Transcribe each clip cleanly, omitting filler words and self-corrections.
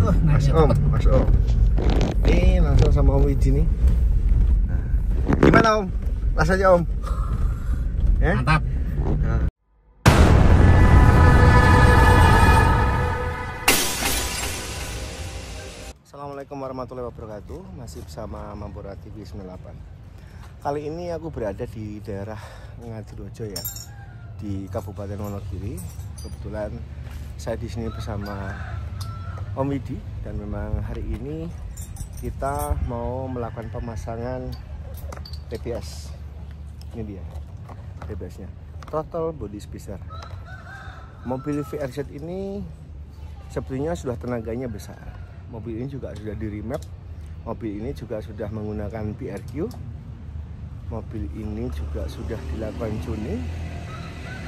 Mas Om, Mas Om. Ini langsung sama Om Widi nih. Nah, gimana Om? Rasanya Om? Mantap. Nah. Assalamualaikum warahmatullahi wabarakatuh. Masih bersama Mampura TV 98. Kali ini aku berada di daerah Ngadirojo ya, di Kabupaten Wonogiri. Kebetulan saya di sini bersama Om Widi, dan memang hari ini kita mau melakukan pemasangan TBS. Ini dia TBS-nya, Throttle Body Spacer. Mobil VRZ ini sebenarnya sudah tenaganya besar. Mobil ini juga sudah di remap. Mobil ini juga sudah menggunakan BRQ. Mobil ini juga sudah dilakukan tuning.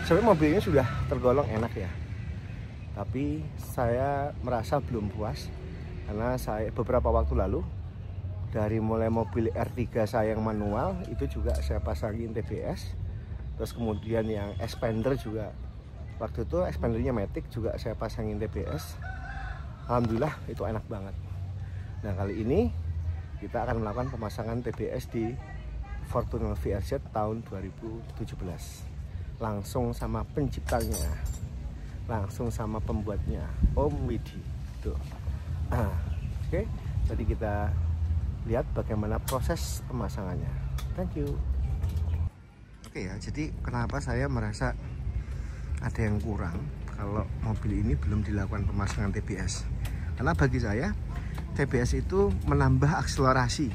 Sebenarnya mobil ini sudah tergolong enak ya. Tapi saya merasa belum puas karena saya beberapa waktu lalu dari mulai mobil R3 saya yang manual itu juga saya pasangin TBS. Terus kemudian yang expander juga, waktu itu expandernya Matic juga saya pasangin TBS. Alhamdulillah itu enak banget. Nah kali ini kita akan melakukan pemasangan TBS di Fortuner VRZ tahun 2017. Langsung sama penciptanya, langsung sama pembuatnya, Om Widi. Tuh. Oke, jadi kita lihat bagaimana proses pemasangannya. Thank you. Oke ya, jadi kenapa saya merasa ada yang kurang kalau mobil ini belum dilakukan pemasangan TBS? Karena bagi saya TBS itu menambah akselerasi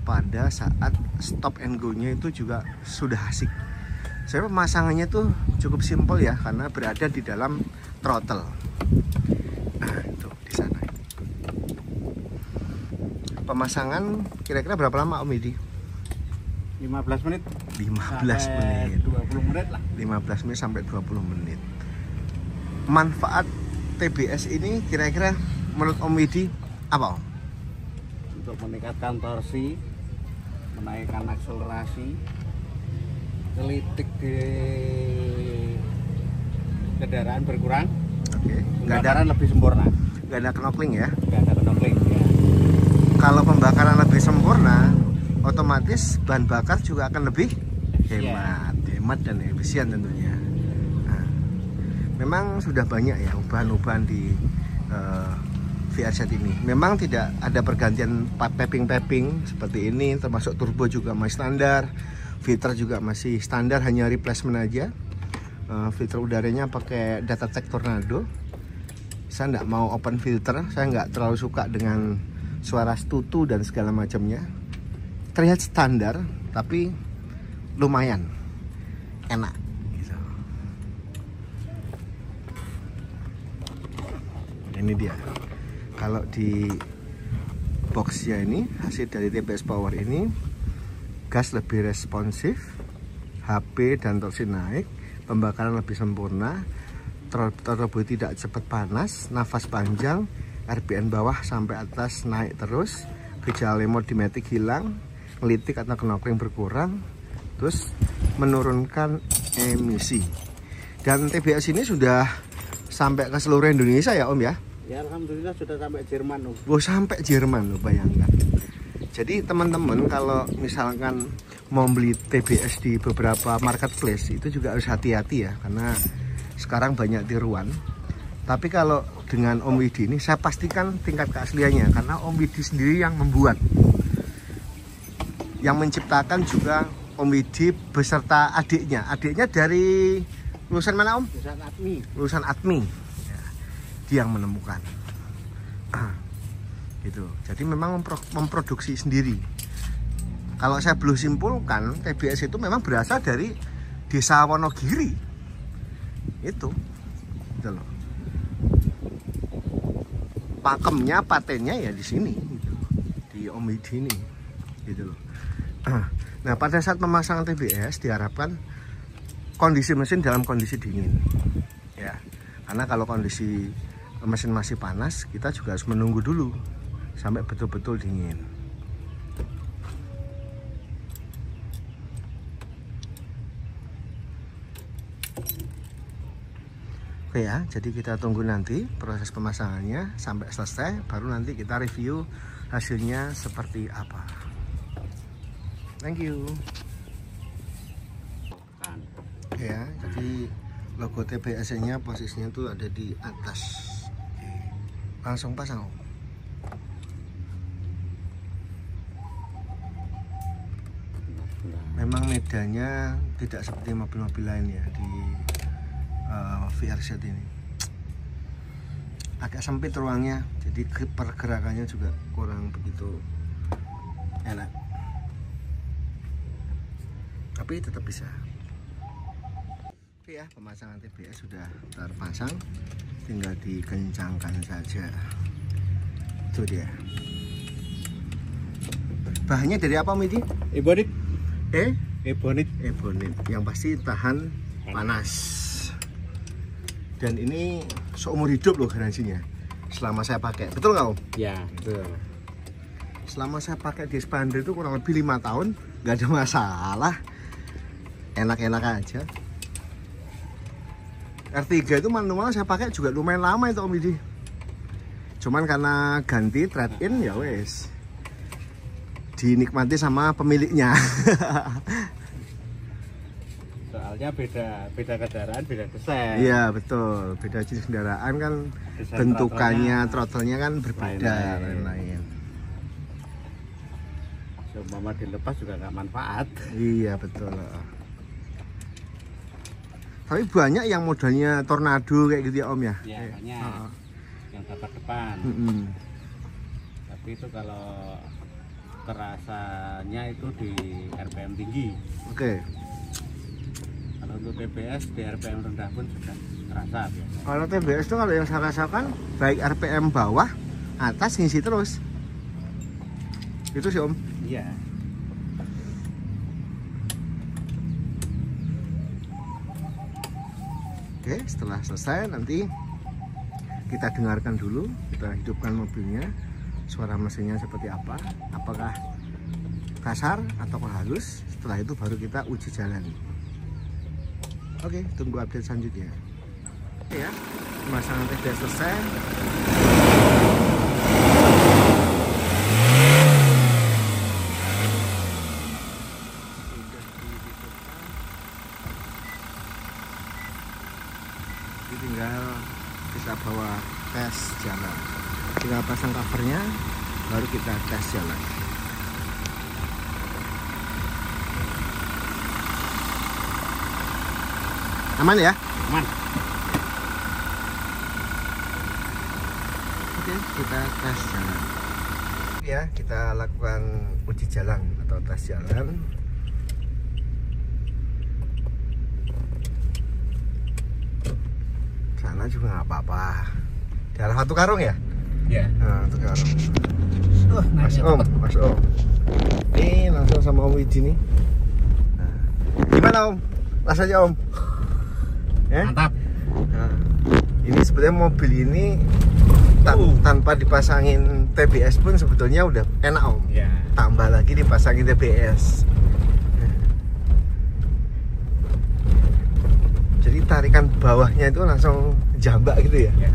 pada saat stop and go-nya itu juga sudah asik. Saya pemasangannya tuh cukup simpel ya, karena berada di dalam throttle. Nah, itu di sana. Pemasangan kira-kira berapa lama Om Widi? 15 menit. 15 menit. 20 menit lah. 15 menit sampai 20 menit. Manfaat TBS ini kira-kira menurut Om Widi apa Om? Untuk meningkatkan torsi, menaikkan akselerasi, kelitik di kendaraan berkurang. Oke. Pembakaran lebih sempurna. Nggak ada knockling ya? Nggak ada knockling ya. Kalau pembakaran lebih sempurna, otomatis bahan bakar juga akan lebih hemat dan efisien tentunya. Nah, memang sudah banyak ya ubahan-ubahan di VRZ ini. Memang tidak ada pergantian piping seperti ini, termasuk turbo juga masih standar, filter juga masih standar, hanya replacement aja. Filter udaranya pakai Datatec Tornado. Saya nggak mau open filter, saya nggak terlalu suka dengan suara stutu dan segala macamnya. Terlihat standar tapi lumayan enak gitu. Ini dia, kalau di boxnya ini hasil dari TBS Power ini, gas lebih responsif, HP dan torsi naik, pembakaran lebih sempurna, turbo tidak cepat panas, nafas panjang, RPM bawah sampai atas naik terus, gejala lemot di Matic hilang, ngelitik atau knockling berkurang, terus menurunkan emisi. Dan TBS ini sudah sampai ke seluruh Indonesia ya Om ya? Ya alhamdulillah sudah sampai Jerman Om. Oh sampai Jerman loh, bayangkan. Jadi teman-teman kalau misalkan mau beli TBS di beberapa marketplace itu juga harus hati-hati ya, karena sekarang banyak tiruan. Tapi kalau dengan Om Widi ini saya pastikan tingkat keasliannya, karena Om Widi sendiri yang membuat, yang menciptakan juga Om Widi beserta adiknya. Adiknya dari lulusan mana Om? Lulusan ATMI. Lulusan ATMI ya, dia yang menemukan gitu. Jadi memang memproduksi sendiri. Kalau saya belum simpulkan, TBS itu memang berasal dari desa Wonogiri itu gitu loh. Pakemnya, patennya ya di sini gitu, di Om Widi ini gitu loh. Nah pada saat pemasangan TBS diharapkan kondisi mesin dalam kondisi dingin ya, karena kalau kondisi mesin masih panas kita juga harus menunggu dulu sampai betul-betul dingin. Oke, Oke ya, jadi kita tunggu nanti proses pemasangannya sampai selesai, baru nanti kita review hasilnya seperti apa. Thank you. Ya, jadi logo TBS-nya posisinya tuh ada di atas. Langsung pasang. Memang medannya tidak seperti mobil-mobil lain ya di VRZ ini. Agak sempit ruangnya, jadi pergerakannya juga kurang begitu enak. Tapi tetap bisa. Oke ya, pemasangan TBS sudah terpasang, tinggal dikencangkan saja. Itu dia. Bahannya dari apa, Midi? Ebonit. Ebonit. Yang pasti tahan panas. Dan ini seumur hidup loh garansinya. Selama saya pakai, betul nggak Om? Ya, betul. Selama saya pakai di Expander itu kurang lebih 5 tahun, nggak ada masalah. Enak-enak aja. R3 itu manual saya pakai juga lumayan lama itu Om Widi. Cuman karena ganti trade-in ya wes, dinikmati sama pemiliknya. Soalnya beda kendaraan, beda desain. Iya betul, beda jenis kendaraan kan, Desain bentukannya, throttle-nya kan berbeda, lain-lain. Seumpama dilepas juga nggak manfaat. Iya betul. Tapi banyak yang modelnya tornado kayak gitu ya Om ya? Ya, banyak. Yang dapat depan. Tapi itu kalau terasanya itu di RPM tinggi. Oke. Kalau untuk TBS di RPM rendah pun sudah terasa biasa. Kalau TBS itu kalau yang saya rasakan baik RPM bawah, atas ngisi terus. Itu sih Om. Iya. Oke, setelah selesai nanti kita dengarkan dulu, kita hidupkan mobilnya, suara mesinnya seperti apa, apakah kasar ataukah halus. Setelah itu baru kita uji jalan. Oke, tunggu update selanjutnya. Oke ya, pemasangan TBS selesai. Tinggal kita bawa tes jalan, tinggal pasang covernya baru kita tes jalan. Aman ya? Aman. Oke, kita tes jalan ya, kita lakukan uji jalan atau tes jalan. Sana juga nggak apa-apa. Dalam satu karung ya? Iya. Nah, satu karung. Mas Om. Ini langsung sama Om Widi nih. Nah, gimana Om? Rasanya Om? Mantap. Nah, ini sebetulnya mobil ini tanpa dipasangin TBS pun sebetulnya udah enak Om. Iya. Tambah lagi dipasangin TBS. Jadi tarikan bawahnya itu langsung jambak gitu ya. Ya.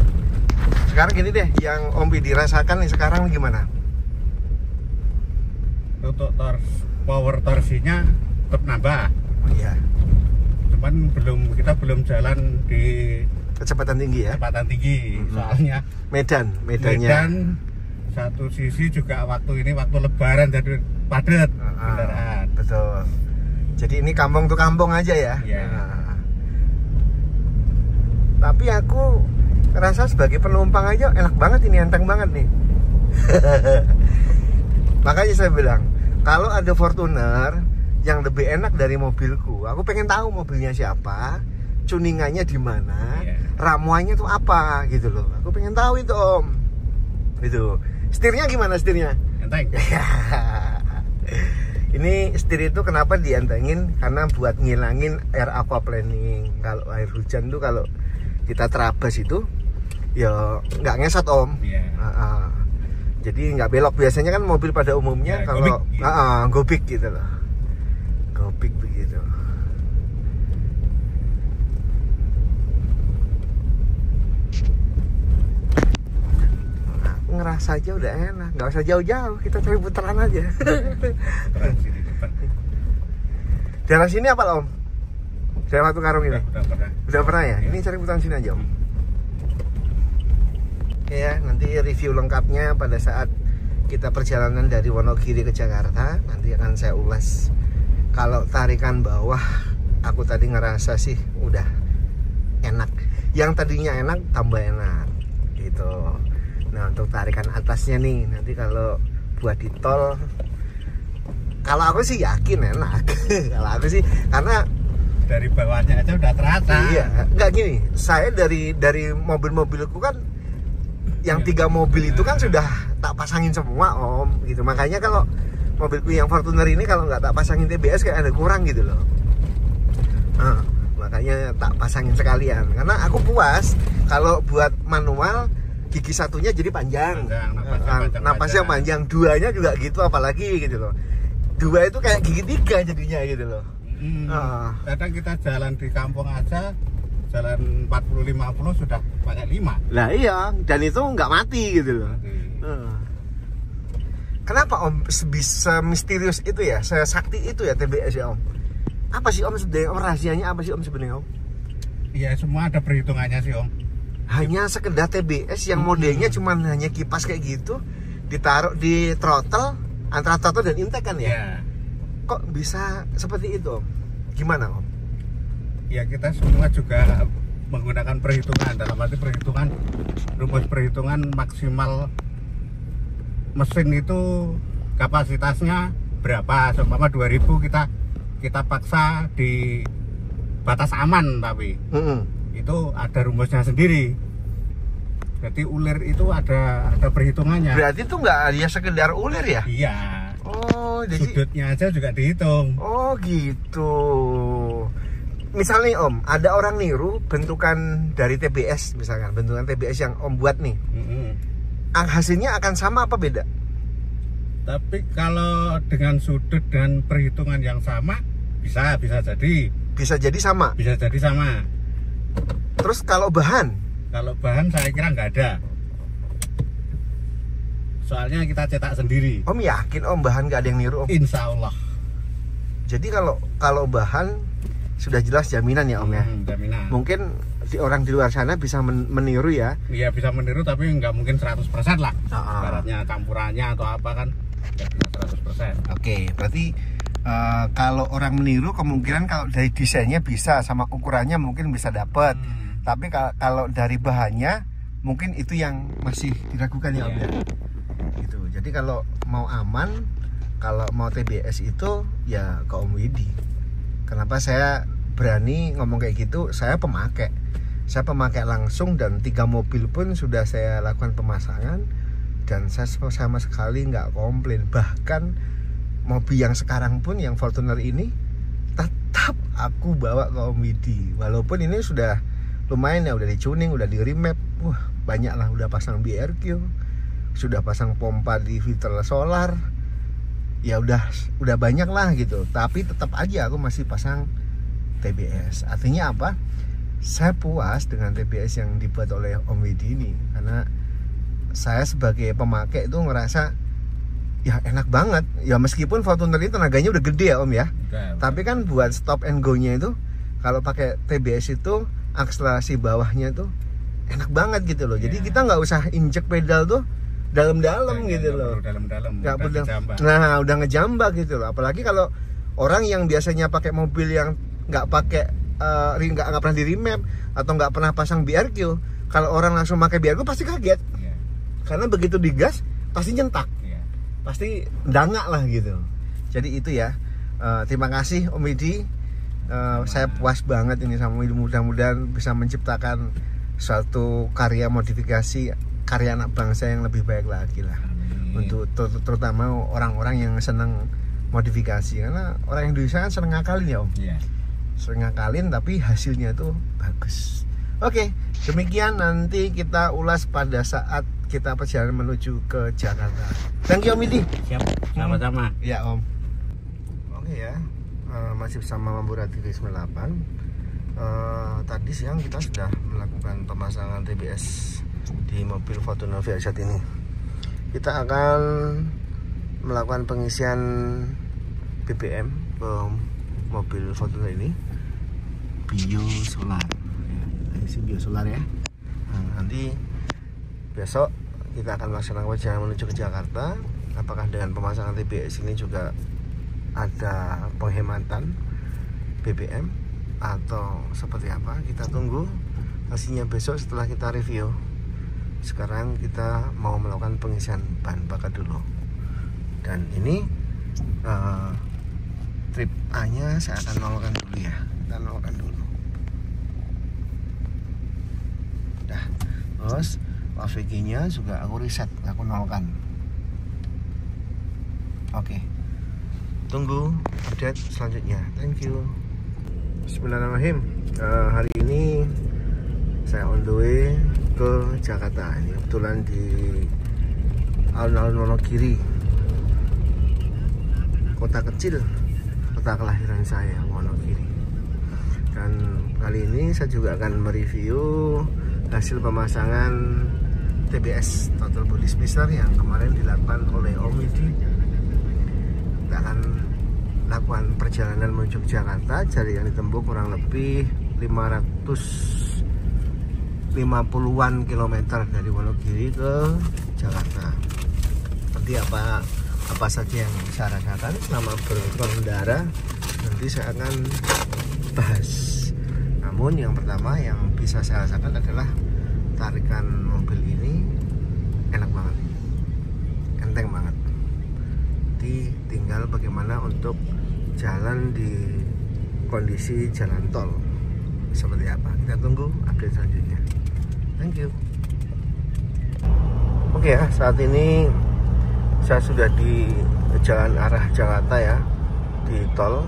Sekarang gini deh, yang Om Widi rasakan nih sekarang gimana? Untuk power torsinya tetap nambah. Oh iya. Cuman kita belum jalan di Kecepatan tinggi ya. kecepatan tinggi. Soalnya Medannya. Medan satu sisi juga waktu lebaran jadi padat kendaraan. Betul. Jadi ini kampung tuh kampung aja ya. Iya. Tapi aku ngerasa sebagai penumpang aja enak banget ini, enteng banget nih. Makanya saya bilang, kalau ada Fortuner yang lebih enak dari mobilku, aku pengen tahu mobilnya siapa, tuningannya di mana, ramuannya tuh apa gitu loh. Aku pengen tahu itu Om. Itu. Setirnya gimana setirnya? Enteng. Ini setir itu kenapa dientengin? Karena buat ngilangin air aquaplaning. Kalau air hujan tuh kalau kita terabas itu ya nggak ngesot Om. Jadi nggak belok. Biasanya kan mobil pada umumnya ya, kalau gobik gitu loh, gobik begitu. ngerasa aja udah enak, nggak usah jauh-jauh, kita cari putaran aja. Putaran sini depan. Daerah sini apa Om? Daerah Watu Karung ini? Udah pernah ya? Ini cari putaran sini aja Om. Oke ya, nanti review lengkapnya pada saat kita perjalanan dari Wonogiri ke Jakarta. Nanti akan saya ulas. Kalau tarikan bawah, aku tadi ngerasa sih udah enak. Yang tadinya enak tambah enak gitu. Nah untuk tarikan atasnya nih, nanti kalau buat di tol, kalau aku sih yakin enak. Kalau aku sih, karena dari bawahnya aja udah terasa. Iya, nggak gini. Saya dari mobil-mobilku kan, yang 3 mobil itu kan sudah tak pasangin semua Om, gitu. Makanya kalau mobilku yang Fortuner ini kalau nggak tak pasangin TBS kayak ada kurang gitu loh. Nah, makanya tak pasangin sekalian. Karena aku puas kalau buat manual gigi satunya jadi panjang, napasnya panjang, 2-nya juga gitu, apalagi gitu loh. 2 itu kayak gigi 3 jadinya gitu loh. Kadang kita jalan di kampung aja, jalan 40-50 sudah pakai 5. Lah iya, dan itu nggak mati gitu loh. Kenapa Om bisa misterius itu ya, sesakti itu ya TBS ya Om? Apa sih Om sebenarnya, rahasianya apa sih Om sebenarnya Om? Iya, semua ada perhitungannya sih Om. Hanya sekedar TBS yang modelnya cuman hanya kipas kayak gitu, ditaruh di throttle, antara throttle dan intake kan ya? Yeah. Kok bisa seperti itu Om? Gimana Om? Ya kita semua juga menggunakan perhitungan, dalam arti perhitungan, rumus perhitungan maksimal mesin itu kapasitasnya berapa. Seumpama 2000 kita paksa di batas aman, tapi itu ada rumusnya sendiri. Jadi ulir itu ada perhitungannya. Berarti itu nggak hanya sekedar ulir ya? Iya. Oh, jadi sudutnya aja juga dihitung. Oh gitu. Misalnya Om, ada orang niru bentukan dari TBS, misalkan bentukan TBS yang Om buat nih, hasilnya akan sama apa beda? Tapi kalau dengan sudut dan perhitungan yang sama, bisa jadi. Bisa jadi sama? Bisa jadi sama. Terus kalau bahan? Kalau bahan saya kira nggak ada. Soalnya kita cetak sendiri. Om yakin Om bahan nggak ada yang niru Om? Insya Allah. Jadi kalau bahan sudah jelas jaminan ya Om ya? Jaminan. Mungkin orang di luar sana bisa meniru ya? Iya bisa meniru, tapi nggak mungkin 100% lah. Baratnya campurannya atau apa kan nggak bisa 100%. Oke, berarti kalau orang meniru kemungkinan kalau dari desainnya bisa, sama ukurannya mungkin bisa dapat. Tapi kalau dari bahannya mungkin itu yang masih diragukan ya Om ya? Gitu. Jadi kalau mau aman, kalau mau TBS itu ya ke Om Widi. Kenapa saya berani ngomong kayak gitu? Saya pemakai langsung, dan 3 mobil pun sudah saya lakukan pemasangan, dan saya sama sekali nggak komplain. Bahkan mobil yang sekarang pun, yang Fortuner ini, tetap aku bawa ke Om Widi. Walaupun ini sudah lumayan ya, udah di-tuning, udah di-remap, banyak lah, udah pasang BRQ, sudah pasang pompa di filter solar, ya udah banyak lah gitu. Tapi tetap aja aku masih pasang TBS. Artinya apa? Saya puas dengan TBS yang dibuat oleh Om Widi ini, karena saya sebagai pemakai itu ngerasa ya enak banget. Ya meskipun Fortuner ini tenaganya udah gede ya Om ya. Tapi kan buat stop and go nya itu, kalau pakai TBS itu akselerasi bawahnya tuh enak banget gitu loh. Jadi kita nggak usah injek pedal tuh dalam-dalam gitu loh. Nggak perlu. Nah, udah ngejambak gitu loh. Apalagi kalau orang yang biasanya pakai mobil yang nggak pakai nggak pernah di remap atau nggak pernah pasang BRQ, kalau orang langsung pakai BRQ pasti kaget. Karena begitu digas pasti nyentak. Pasti dangak lah gitu. Jadi itu ya. Terima kasih Om Widi. Saya puas banget ini sama Widi. Mudah-mudahan bisa menciptakan suatu karya modifikasi, karya anak bangsa yang lebih baik lagi lah. Untuk terutama orang-orang yang senang modifikasi, karena orang Indonesia kan seneng ngakalin ya Om. Sering ngakalin tapi hasilnya tuh bagus. Oke, demikian nanti kita ulas pada saat kita perjalanan menuju ke Jakarta. Thank you Om Widi. Siap, sama-sama. Ya Om. Oke ya, masih bersama Mamborati V98. Tadi siang kita sudah melakukan pemasangan TBS di mobil Fortuner VRZ ini. kita akan melakukan pengisian BBM ke mobil Fortuner ini, biosolar. Isi biosolar ya. Nah, nanti besok kita akan melaksanakan perjalanan menuju ke Jakarta. Apakah dengan pemasangan TBS ini juga ada penghematan BBM atau seperti apa? Kita tunggu hasilnya besok setelah kita review. Sekarang kita mau melakukan pengisian bahan bakar dulu. Dan ini trip A nya saya akan nolkan dulu ya. Kita nolkan dulu. Udah. Terus AVG nya juga aku reset, aku nolkan. Oke. Tunggu update selanjutnya. Thank you. Bismillahirrahmanirrahim. Hari ini saya on the way ke Jakarta. Ini kebetulan di alun-alun Wonogiri, kota kecil, kota kelahiran saya, Wonogiri. Dan kali ini saya juga akan mereview hasil pemasangan TBS, Total Body Spacer, yang kemarin dilakukan oleh Om Widi. Kita akan lakukan perjalanan menuju Jakarta. Jarak yang ditempuh kurang lebih 550-an kilometer dari Wonogiri ke Jakarta. Nanti apa saja yang saya rasakan selama berkendara nanti saya akan bahas. Namun yang pertama yang bisa saya rasakan adalah tarikan mobil ini enak banget, enteng banget. Nanti tinggal bagaimana untuk jalan di kondisi jalan tol seperti apa. Kita tunggu update selanjutnya. Thank you. Oke ya, saat ini saya sudah di jalan arah Jakarta ya, di tol,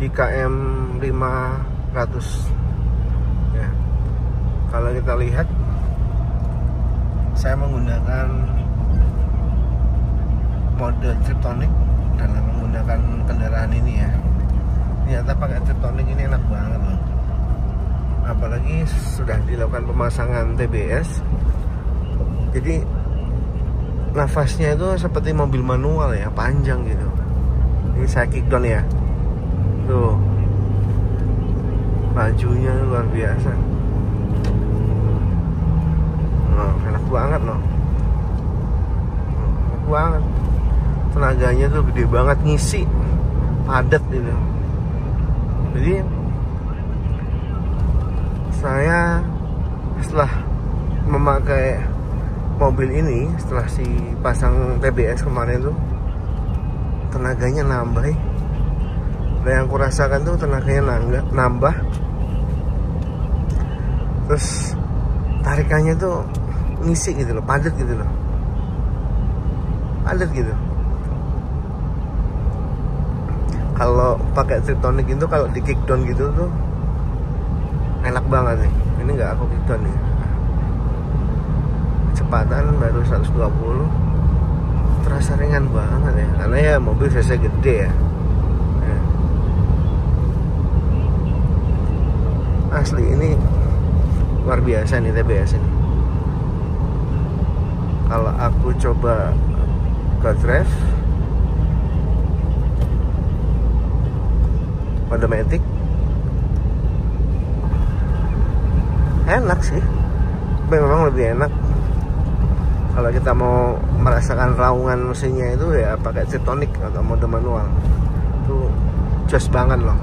di KM 500 ya. Kalau kita lihat, saya menggunakan mode Triptonic dalam menggunakan kendaraan ini ya. Ternyata pakai Triptonic ini enak banget loh. Apalagi sudah dilakukan pemasangan TBS, jadi nafasnya itu seperti mobil manual ya, panjang gitu. Ini saya kick down ya, tuh majunya luar biasa. Enak banget loh, enak banget. Tenaganya tuh gede banget, ngisi padat gitu. Jadi saya setelah memakai mobil ini, setelah si pasang TBS kemarin tuh, tenaganya nambah. Dan yang kurasakan tuh tenaganya nambah. Terus tarikannya tuh ngisi gitu loh, padat gitu loh, padat gitu. Kalau pakai Triptonic itu, kalau di kickdown gitu tuh enak banget nih. Ini nggak aku kickdown nih, kecepatan baru 120, terasa ringan banget ya, karena ya mobil cc gede ya. Asli ini luar biasa nih TBS ini. Kalau aku coba ke drive automatic, enak sih, tapi memang lebih enak kalau kita mau merasakan raungan mesinnya itu ya pakai Triptonic atau mode manual. Itu jos banget loh.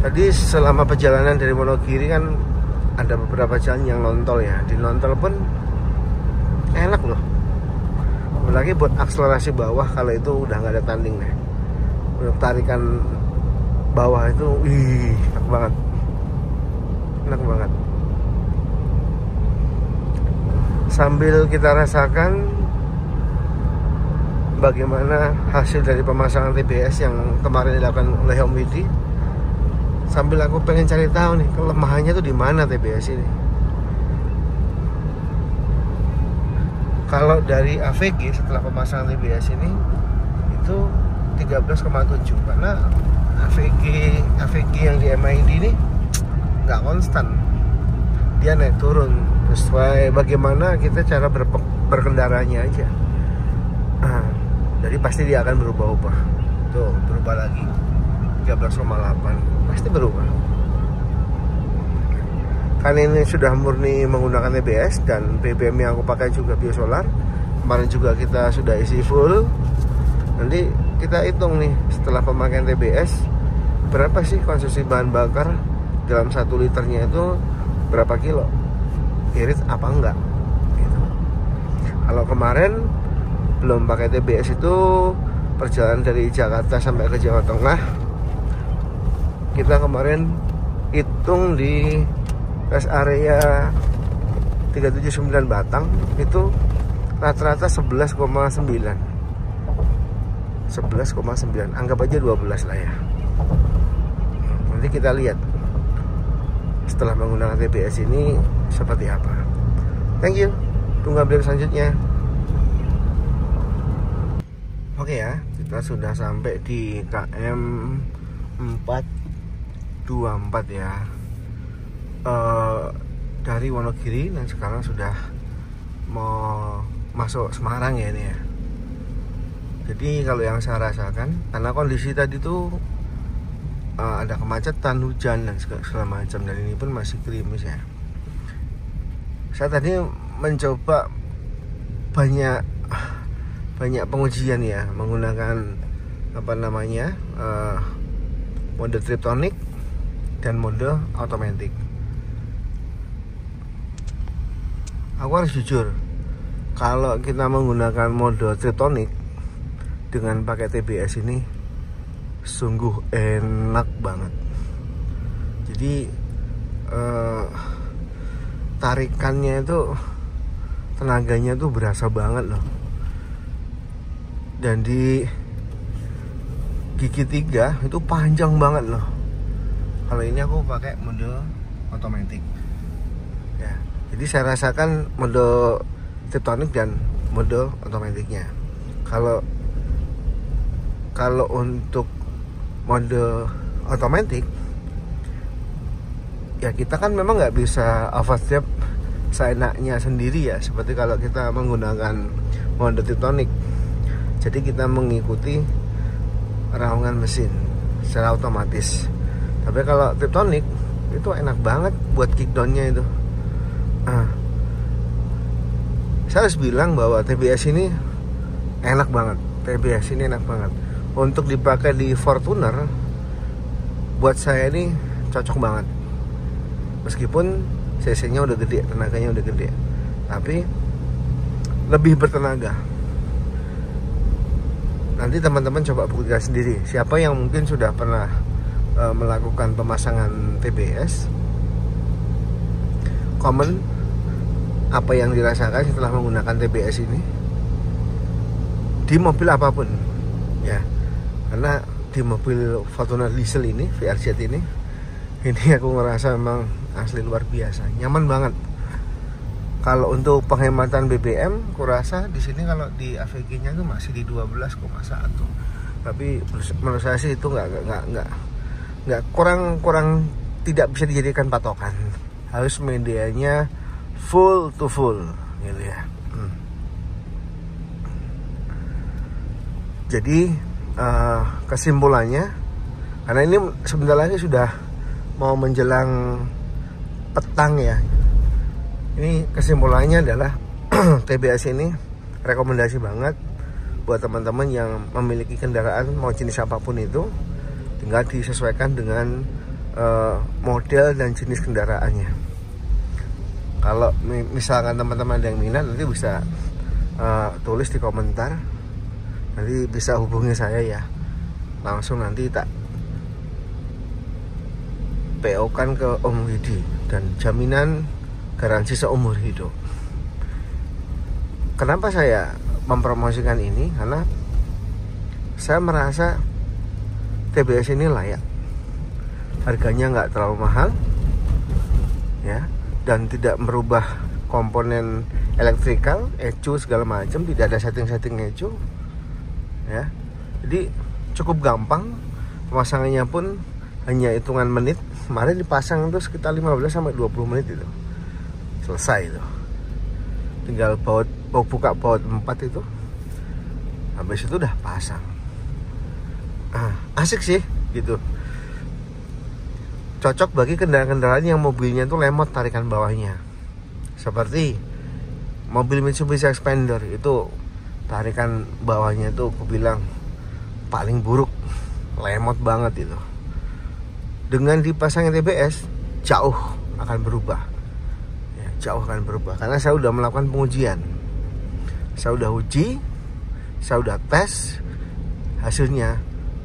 Tadi selama perjalanan dari Wonogiri kan ada beberapa jalan yang non-tol ya. Di non-tol pun enak loh, apalagi buat akselerasi bawah. Kalau itu udah nggak ada tanding deh. Untuk tarikan bawah itu enak banget, enak banget. Sambil kita rasakan bagaimana hasil dari pemasangan TBS yang kemarin dilakukan oleh Om Widi, sambil aku pengen cari tahu nih kelemahannya tuh di mana TBS ini. Kalau dari AVG setelah pemasangan TBS ini itu 13,7, karena AVG yang di MID ini nggak konstan, dia naik turun. sesuai bagaimana kita cara berkendaranya aja. Jadi pasti dia akan berubah-ubah. Tuh, berubah lagi 13,8 pasti berubah. Kan ini sudah murni menggunakan TBS dan BBM yang aku pakai juga biosolar. Kemarin juga kita sudah isi full. Nanti kita hitung nih setelah pemakaian TBS berapa sih konsumsi bahan bakar dalam 1 liternya itu, berapa kilo, irit apa enggak gitu. Kalau kemarin belum pakai TBS itu perjalanan dari Jakarta sampai ke Jawa Tengah, kita kemarin hitung di rest area 379 Batang itu rata-rata 11,9, anggap aja 12 lah ya. Nanti kita lihat setelah menggunakan TBS ini seperti apa. Thank you, tunggu update selanjutnya. Oke ya, kita sudah sampai di KM 424 ya, dari Wonogiri, dan sekarang sudah mau masuk Semarang ya ini ya. Jadi kalau yang saya rasakan, karena kondisi tadi tuh ada kemacetan, hujan dan segala macam, dan ini pun masih gerimis ya. Saya tadi mencoba banyak pengujian ya, menggunakan apa namanya mode Triptonic dan mode automatic. Aku harus jujur, kalau kita menggunakan mode Triptonic dengan pakai TBS ini sungguh enak banget. Jadi tarikannya itu, tenaganya tuh berasa banget loh. Dan di gigi 3 itu panjang banget loh. Kalau ini aku pakai mode automatic ya. Jadi saya rasakan mode Triptonic dan mode automaticnya. Kalau untuk mode automatic ya, kita kan memang nggak bisa overstep seenaknya sendiri ya, seperti kalau kita menggunakan mode Triptonic. Jadi kita mengikuti raungan mesin secara otomatis. Tapi kalau Triptonic itu enak banget buat kickdownnya itu. Saya harus bilang bahwa TBS ini enak banget. TBS ini enak banget untuk dipakai di Fortuner. Buat saya ini cocok banget. Meskipun cc-nya udah gede, tenaganya udah gede, tapi lebih bertenaga. Nanti teman-teman coba buktikan sendiri. Siapa yang mungkin sudah pernah melakukan pemasangan TBS, komen apa yang dirasakan setelah menggunakan TBS ini di mobil apapun ya. Karena di mobil Fortuner diesel ini, VRZ ini aku ngerasa memang asli luar biasa, nyaman banget. Kalau untuk penghematan BBM, kurasa di sini kalau di AVG-nya itu masih di 12,1. Tapi menurut saya sih itu nggak kurang tidak bisa dijadikan patokan. Harus medianya full to full gitu ya. Jadi kesimpulannya, karena ini sebentar lagi sudah mau menjelang petang ya. Ini kesimpulannya adalah TBS ini rekomendasi banget buat teman-teman yang memiliki kendaraan mau jenis apapun itu. Tinggal disesuaikan dengan model dan jenis kendaraannya. Kalau misalkan teman-teman ada yang minat, nanti bisa tulis di komentar. Nanti bisa hubungi saya ya. Langsung nanti tak PO kan ke Om Widi, dan jaminan garansi seumur hidup. Kenapa saya mempromosikan ini? Karena saya merasa TBS ini layak. Harganya nggak terlalu mahal ya, dan tidak merubah komponen elektrikal, ECU segala macam, tidak ada setting-setting ECU ya. Jadi cukup gampang, pemasangannya pun hanya hitungan menit. Kemarin dipasang itu sekitar 15 sampai 20 menit itu. selesai itu. Tinggal buka baut 4 itu, habis itu udah pasang. Asik sih gitu, cocok bagi kendaraan-kendaraan yang mobilnya itu lemot tarikan bawahnya, seperti mobil Mitsubishi Xpander itu tarikan bawahnya itu aku bilang paling buruk, lemot banget itu. Dengan dipasangin TBS jauh akan berubah ya, jauh akan berubah, karena saya udah melakukan pengujian, saya udah uji, saya udah tes, hasilnya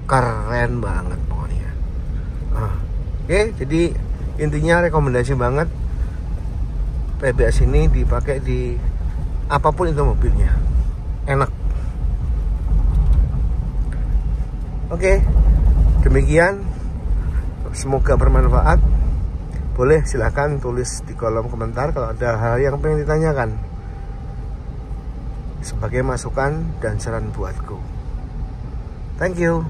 keren banget pokoknya. Oke, jadi intinya rekomendasi banget TBS ini dipakai di apapun itu mobilnya, enak. Oke, demikian, semoga bermanfaat. Boleh silahkan tulis di kolom komentar kalau ada hal yang pengen ditanyakan, sebagai masukan dan saran buatku. Thank you.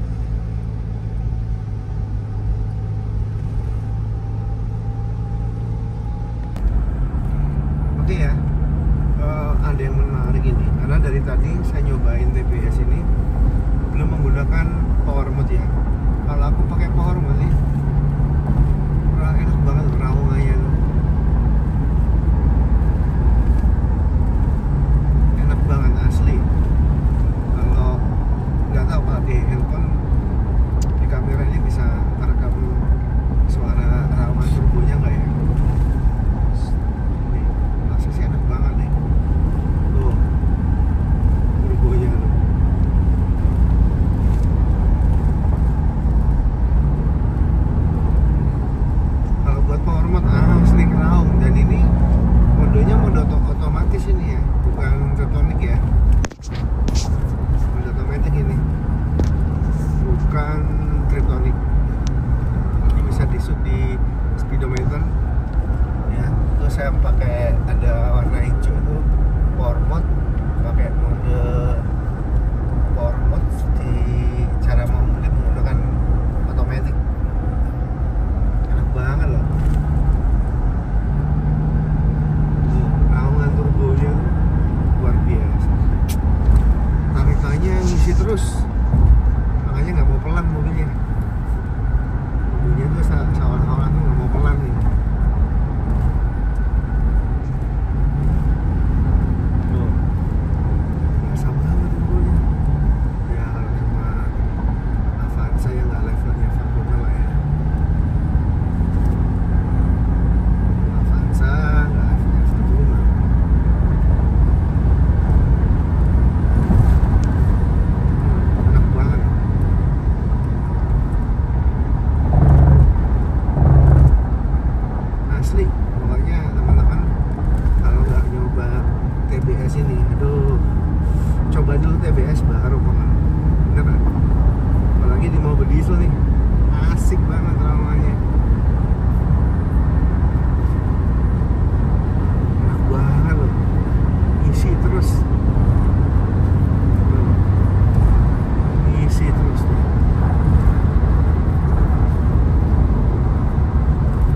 Oke ya, ada yang menarik ini, karena dari tadi saya nyobain TBS ini belum menggunakan power mode ya. Kalau aku pakai power mode nih, enak banget rawangannya, enak banget asli. Kalau nggak tahu kalau di handphone, di kamera ini bisa merekam suara rawangan turbonya nggak ya? Nih, masih sih enak banget nih. Tuh, turbonya tuh. Sering raung, dan ini modenya mode otomatis ini ya, bukan tritonik ya, mode otomatis ini, bukan tritonik. Nanti bisa disut di speedometer ya. Terus saya pakai ada warna hijau itu power mode, pakai mode power mode di cara memilih menggunakan otomatis. Enak banget loh. Luar biasa, tarikannya ngisi terus, makanya nggak mau pelan mobilnya tuh seolah-olah tuh nggak mau pelan nih. Tuh, biasa banget mobilnya ya, sama Avanza yang nggak levelnya Fortuner lah ya. Avanza nggak levelnya Fortuner. Pokoknya teman-teman kalau nggak nyoba TBS ini, aduh, coba dulu TBS baru pokoknya, beneran. Apalagi di mobil diesel nih, asik banget rawangannya, enak banget loh, isi terus, isi terus.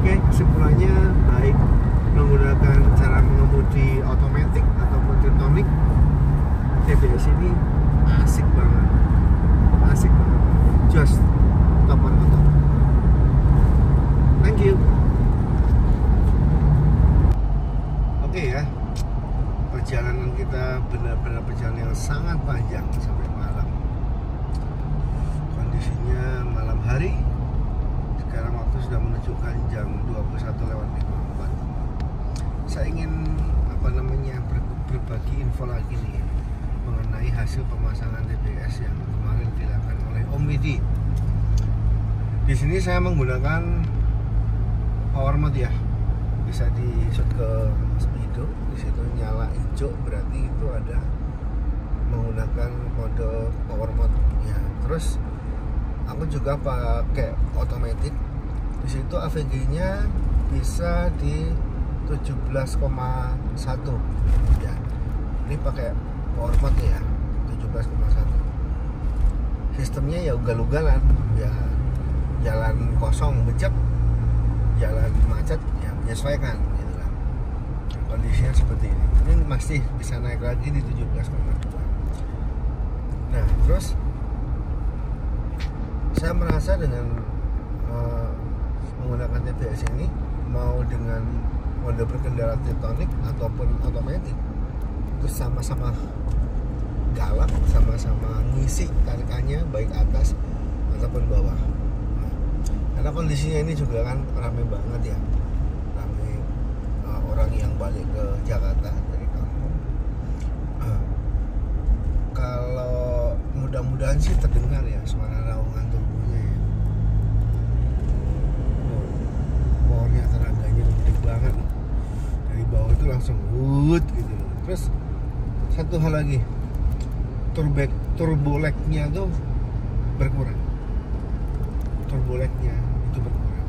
Oke, kesimpulannya baik menggunakan cara mengemudi otomatis ataupun tritonik, TBS ini asik banget, just top on top. Thank you. Oke ya, perjalanan kita benar-benar perjalanan yang sangat panjang sampai malam. Kondisinya malam hari. Sekarang waktu sudah menunjukkan jam 21:54. Saya ingin berbagi info lagi nih mengenai hasil pemasangan TBS yang kemarin dilakukan oleh Om Widi. Di sini saya menggunakan power mode ya, bisa di shoot ke speedo. Di situ nyala hijau berarti itu ada menggunakan mode power mode ya. Terus aku juga pakai otomatis. Di situ AVG-nya bisa di 17,1 ya. Ini pakai power mode ya, 17,1. Sistemnya ya ugal-ugalan ya, jalan kosong becek, jalan macet ya menyesuaikan gitu kan. kondisinya seperti ini masih bisa naik lagi di 17,2. Nah terus saya merasa dengan menggunakan TBS ini, mau dengan mode berkendara tektonik ataupun otomatis, terus sama-sama galak, sama-sama ngisi tarikannya baik atas ataupun bawah. Karena kondisinya ini juga kan ramai banget ya, ramai orang yang balik ke Jakarta dari kampung. Kalau mudah-mudahan sih terdengar ya suara raungan turbonya ya. Powernya, tenaganya gede banget. Dari bawah itu langsung wood gitu. Terus satu hal lagi, turbo lag-nya tuh berkurang. Turbo lag-nya itu berkurang.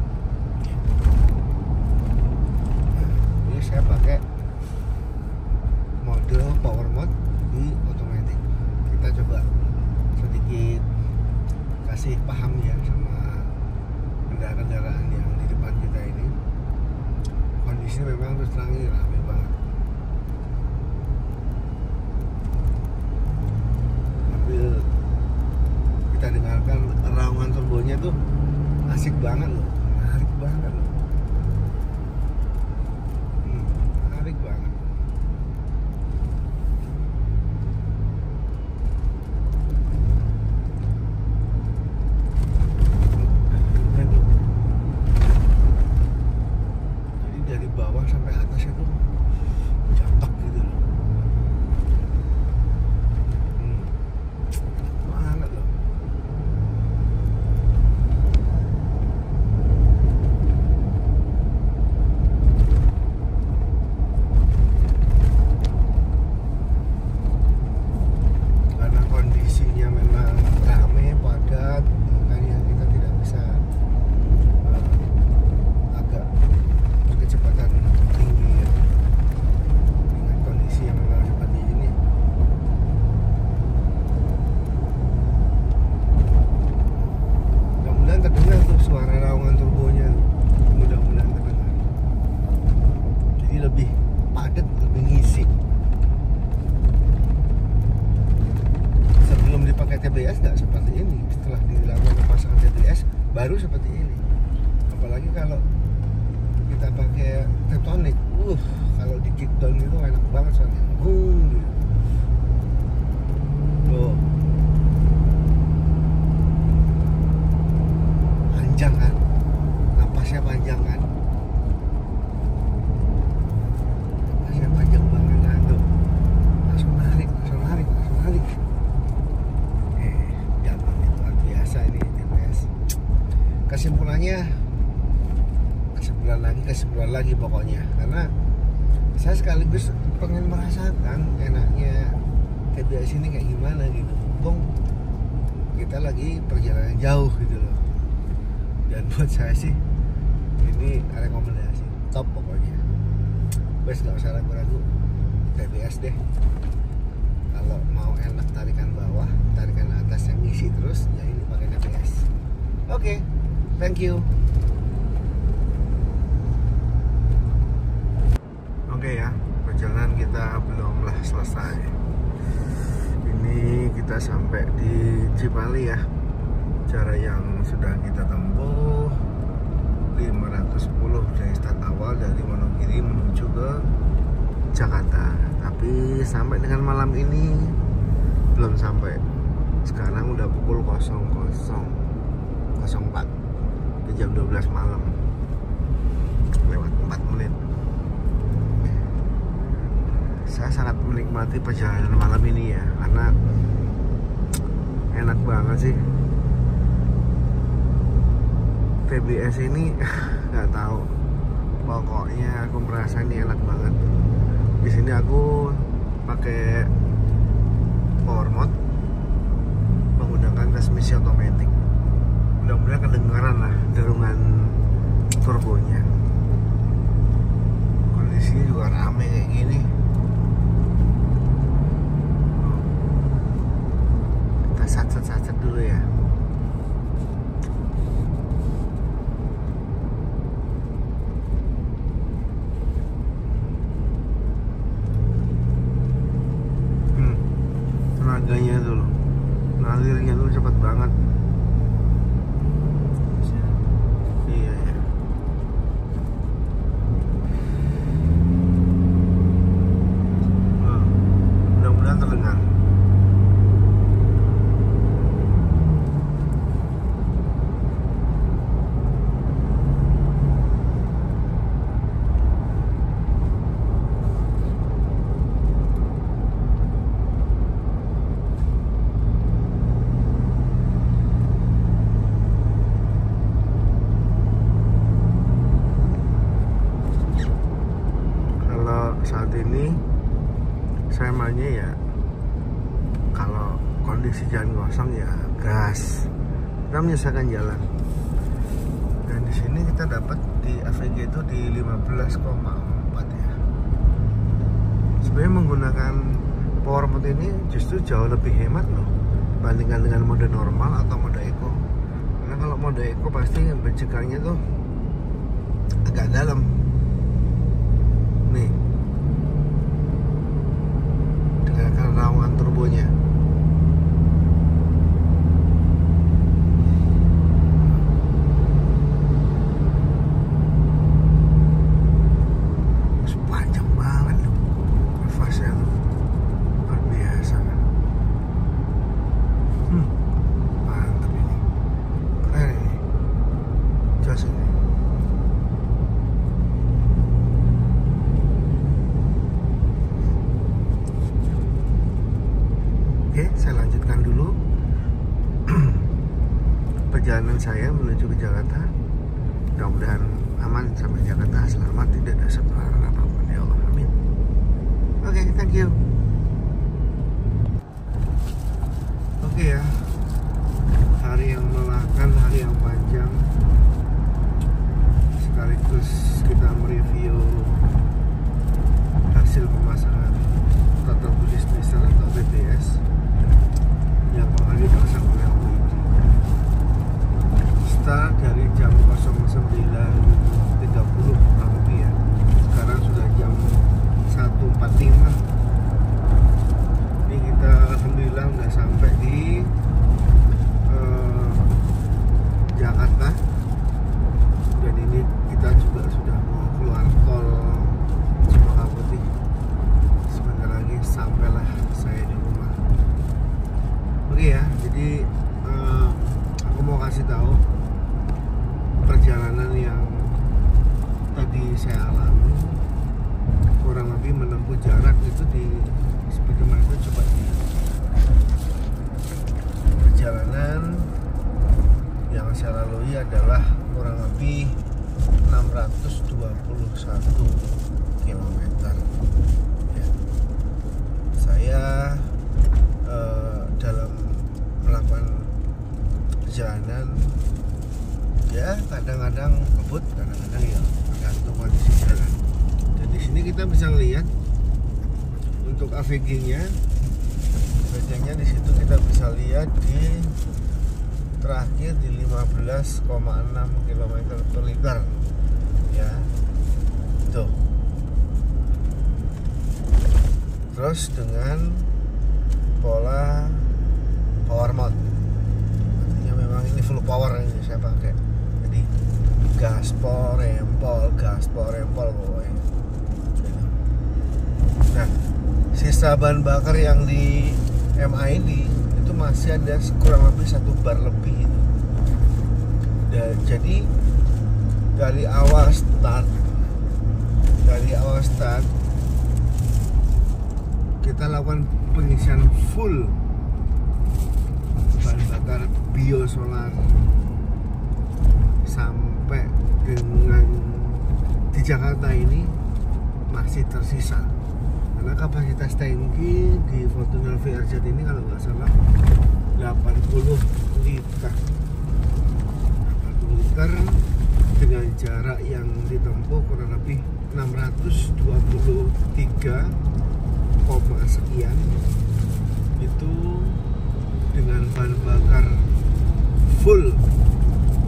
Ini saya pakai mode power mode di otomatis. Kita coba sedikit kasih paham ya sama kendaraan yang di depan kita ini. Kondisinya memang terus terang ini ramai banget. Sambil kita dengarkan raungan turbonya tuh asik banget loh, menarik banget loh. Menarik banget. Jadi dari bawah sampai atas itu jatuh gitu loh. Banget loh. Karena kondisinya memang ramai, padat, makanya kita tidak bisa agak berkecepatan tinggi ya. Dengan kondisi yang memang seperti ini. Mudah-mudahan terdengar tuh suara raungan turbonya. Mudah-mudahan terdengar. Jadi lebih padat, lebih ngisi. Sebelum dipakai TBS nggak seperti ini. Setelah dilakukan pemasangan TBS baru seperti ini. Apalagi kalau kita pakai tektonik, kalau di kickdown itu enak banget soalnya. Gitu. Tuh. Panjang kan, napasnya panjang kan, napasnya panjang banget kan tuh, langsung narik. Gampang itu, luar biasa ini TBS. Kesimpulannya, kesimpulan lagi pokoknya, karena saya sekaligus pengen merasakan enaknya TBS ini kayak gimana gitu. Mumpung kita lagi perjalanan jauh gitu loh. Dan buat saya sih ini rekomendasi top pokoknya. Bes gak usah ragu-ragu, TBS deh. Kalau mau enak tarikan bawah, tarikan atas yang ngisi terus, ya ini pakai TBS. Oke, thank you. Oke ya, perjalanan kita belumlah selesai. Ini kita sampai di Cipali ya. Jarak yang sudah kita tempuh 510 dari start awal dari Wonogiri menuju ke Jakarta. Tapi sampai dengan malam ini belum sampai. Sekarang udah pukul 00.04 di jam 12 malam, lewat 4 menit. Saya sangat menikmati perjalanan malam ini ya, karena enak banget sih. TBS ini nggak tahu, pokoknya aku merasa ini enak banget. Di sini aku pakai power mode menggunakan transmisi otomatis. Mudah-mudahan kedengaran lah derungan turbonya. Kondisinya juga rame kayak gini. Kita sat-sat dulu ya. tenaganya tuh loh, ngalirnya tuh cepet banget. Iya ya. Mudah-mudahan terdengar. Saat ini saya maunya ya kalau kondisi jalan kosong ya gas, kita menyelesaikan jalan. Dan di sini kita dapat di AVG itu di 15,4 ya. Sebenarnya menggunakan power mode ini justru jauh lebih hemat loh bandingkan dengan mode normal atau mode eco. Karena kalau mode eco pasti bencekannya tuh agak dalam. Nih, raungan turbonya. Panjang banget loh nafasnya tuh, luar biasa kan. Mantap ini, keren ini, jos ini. Oke, saya lanjutkan dulu perjalanan saya menuju ke Jakarta. Mudah-mudahan aman sampai Jakarta, selamat, tidak ada sebarang apapun ya Allah, amin. Oke, thank you. Oke ya, hari yang melelahkan, hari yang panjang, sekaligus kita mereview hasil pemasangan Total Business Tracer atau TBS yang kemarin dipasang oleh WD. Start dari jam 09.30 kurang lebih ya. Sekarang sudah jam 1.45. Ini kita alhamdulillah udah sampai di Jakarta. Dan ini kita juga sudah mau keluar tol Cempaka Putih. Sebentar lagi sampailah saya di rumah. Oke ya, jadi aku mau kasih tahu perjalanan yang tadi saya alami, kurang lebih menempuh jarak itu di speedometer. Coba ini perjalanan yang saya lalui adalah kurang lebih 621 km ya. Saya dalam melakukan perjalanan ya kadang-kadang ngebut, kadang-kadang ya tergantung kondisi jalan. Dan di sini kita bisa lihat untuk AVG-nya, di situ kita bisa lihat di terakhir di 15,6 km per liter ya, tuh. Terus dengan pola power mode, artinya memang ini full power yang saya pakai. Jadi gaspol, rempol pokoknya. Nah, sisa bahan bakar yang di MID itu masih ada kurang lebih 1 bar lebih itu. Jadi dari awal start kita lakukan pengisian full bahan bakar biosolar sampai dengan di Jakarta ini masih tersisa, karena kapasitas tangki di Fortuner VRZ ini kalau nggak salah 80 liter dengan jarak yang ditempuh kurang lebih 623, sekian. Itu dengan bahan bakar full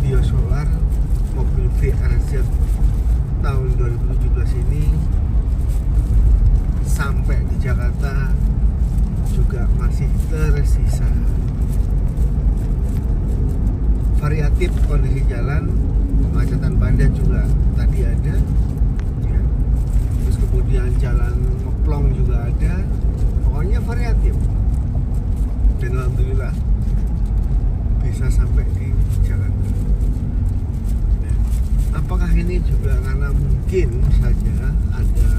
biosolar mobil VRZ tahun 2017 ini sampai di Jakarta juga masih kondisi jalan kemacetan padat juga tadi ada ya. Terus kemudian jalan ngeplong juga ada, pokoknya variatif. Dan alhamdulillah bisa sampai di Jakarta. Nah, apakah ini juga karena mungkin saja ada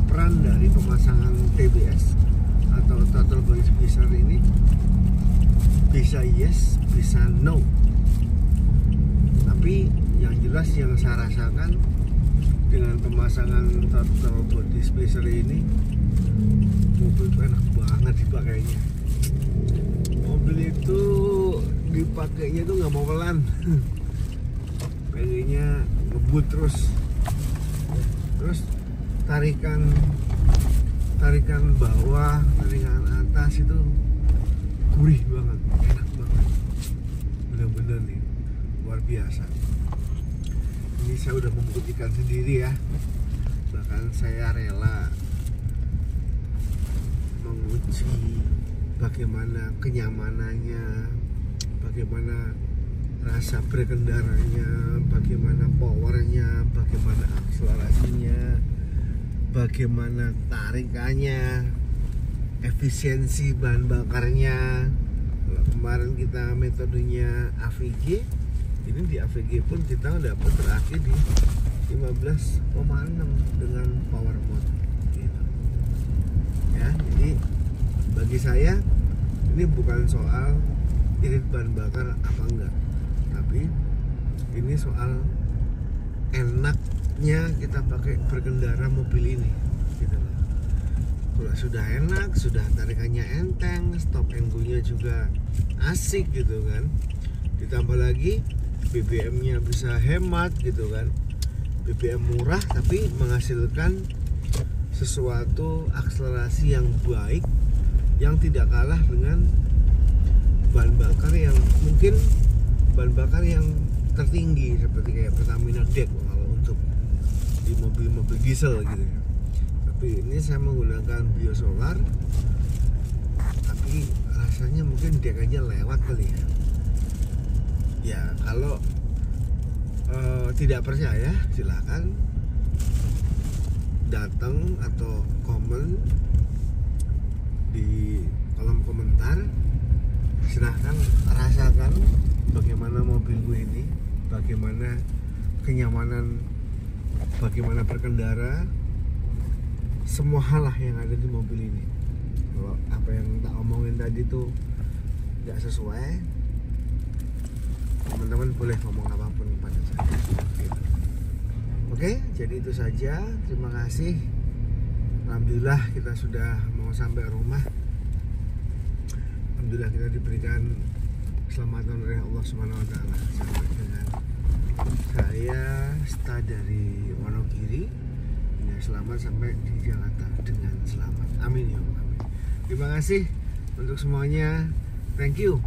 peran dari pemasangan TBS atau throttle body spacer ini? Bisa yes, bisa no. Tapi yang jelas yang saya rasakan dengan pemasangan throttle body spacer ini, mobil itu enak banget dipakainya. Mobil itu dipakainya itu nggak mau pelan, pengennya ngebut terus tarikan bawah, tarikan atas itu gurih banget, enak banget, bener-bener nih luar biasa. Ini saya udah membuktikan sendiri ya, bahkan saya rela menguji bagaimana kenyamanannya, bagaimana rasa berkendaranya, bagaimana powernya, bagaimana akselerasinya, bagaimana tarikannya, efisiensi bahan bakarnya. Kalau kemarin kita metodenya AVG, ini di AVG pun kita dapat terakhir di 15,6 dengan power mode gitu. Ya, jadi bagi saya ini bukan soal irit bahan bakar apa enggak, tapi ini soal enaknya kita pakai berkendara mobil ini gitu. Kalau sudah enak, sudah tarikannya enteng, stop and go-nya juga asik gitu kan. Ditambah lagi BBM-nya bisa hemat gitu kan. BBM murah tapi menghasilkan sesuatu akselerasi yang baik, yang tidak kalah dengan bahan bakar yang mungkin bahan bakar yang tertinggi seperti kayak Pertamina DEK kalau untuk di mobil-mobil diesel gitu ya. Tapi ini saya menggunakan biosolar, tapi rasanya mungkin DEK aja lewat kali ya. Ya kalau tidak percaya silakan datang atau komen di kolom komentar, silahkan rasakan bagaimana mobil gue ini, bagaimana kenyamanan, bagaimana berkendara, semua hal lah yang ada di mobil ini. Kalau apa yang tak omongin tadi tuh nggak sesuai, teman-teman boleh ngomong apapun pada saya. Oke, jadi itu saja. Terima kasih. Alhamdulillah kita sudah mau sampai rumah. Alhamdulillah kita diberikan keselamatan oleh Allah Subhanahu Wa Taala. Sampai dengan saya start dari Wonogiri, selamat sampai di Jakarta dengan selamat. Amin ya Allah. Terima kasih untuk semuanya. Thank you.